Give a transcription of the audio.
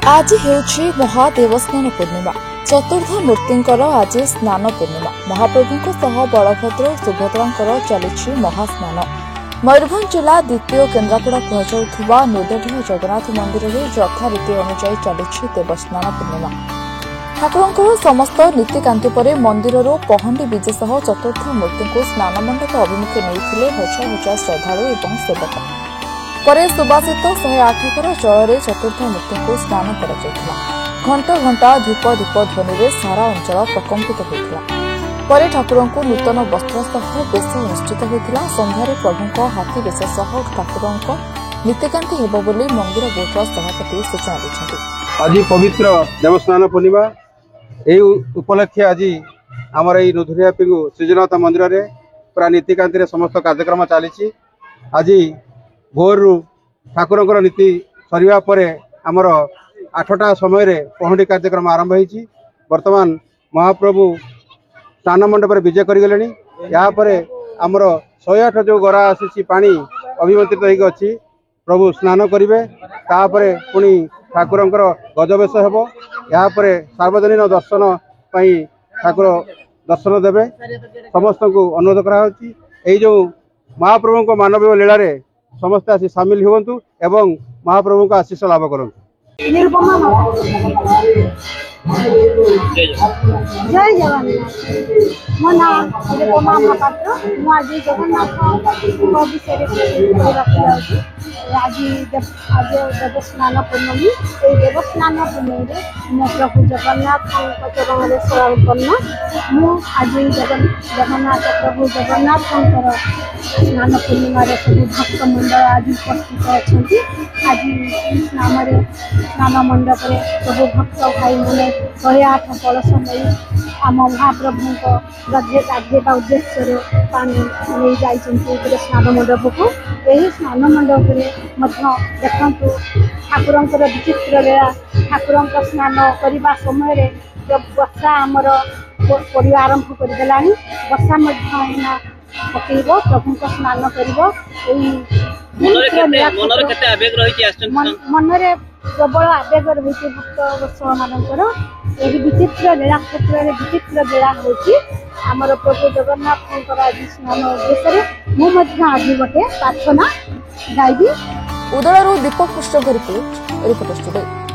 आज हेउछि महादेवस्नान पूर्णिमा। चतुर्थ मूर्तिंकर आज स्नान पूर्णिमा। महाप्रभुंक सह बलभद्र और सुभद्रांकर चलिछि महास्नान। मयूरभंज जिला द्वितीय केन्द्रापड़ा कुहाଯାउथुवा नूरडीह जगन्नाथ मंदिर में यथारीति अनुଯାयी चलिछि देवस्नान पूर्णिमा। ठाकुरंकर समस्त नीतिकांति पर मंदिर पहंडी विजे सह चतुर्थ मूर्ति को स्नान मंडप अभिमुखे नहीं हजार हजार श्रद्धालु और सेवक। पर सुबासित 108 कर जल चतुर्थ मूर्ति को स्नान कर घंटा घंटा धूप दीप ध्वनि सारा अंचल प्रकंपित होता। पर ठाकुर को नूतन वस्त्र सह बेश अनुष्ठित होता। संध्यारे प्रभु हाथी बेश सह ठाकुर नीतिकांति हेब बोली मंदिर बोर्डर सभापति सूचना देते। आज पवित्र देवस्नान पूर्णिमा यही उपलक्षे आज आमर यही नुधुरिया पिंगु श्रीजगन्नाथ मंदिर में पूरा नीतिकांति समस्त कार्यक्रम चली। आज भोर ठाकुर नीति सरिया पर आमर 8टा समय पहंडी कार्यक्रम आरंभ होती। वर्तमान महाप्रभु स्नान मंडप विजय करगले। यापर आमर 108 जो गरा आसी पानी अभिमंत्रित होगी प्रभु स्नान करेंगे। तापर पुणी ठाकुर गजवेश हेब। यापर सार्वजनिक दर्शन ठाकुर दर्शन देवे। समस्त को अनुरोध करा जो महाप्रभु को मानवीय लीला समस्त आसी सामिल हुंतु एवं महाप्रभु का आशीष लाभ करूँ। जय जगन्नाथ। मो नाम निरुपमा महापात्र। मुझे जगन्नाथ विषय आज देवस्नान पूर्णमी। देवस्नान पूर्णमी मो प्रभु जगन्नाथ चरण समर्पन्न। आज जगन्नाथ प्रभु जगन्नाथ स्नान पूर्णिम सब भक्त मंडल आज उपस्थित अच्छा। आज स्नान मंडप सब भक्त भाई मैंने 108 कलश नहीं आम महाप्रभु को गाधेवा उद्देश्य पानी नहीं जाइए स्नान मंडप को। यही स्नान मंडप देखु ठाकुर विचित्र लीला। ठाकुर स्नान करने समय वर्षा आमर पड़ आरंभ करदेला। वर्षा पकईब प्रभु को स्नान कर मनरे प्रबल आवेग रही भक्त वत्सल मानकर। यही विचित्र लीला क्षेत्र में विचित्र लीला होमर प्रभु जगन्नाथ आज स्नान उद्देश्य मुझे आज गोटे प्रार्थना गायबी। उदयरू दीपक पुष्ट रिपोर्ट।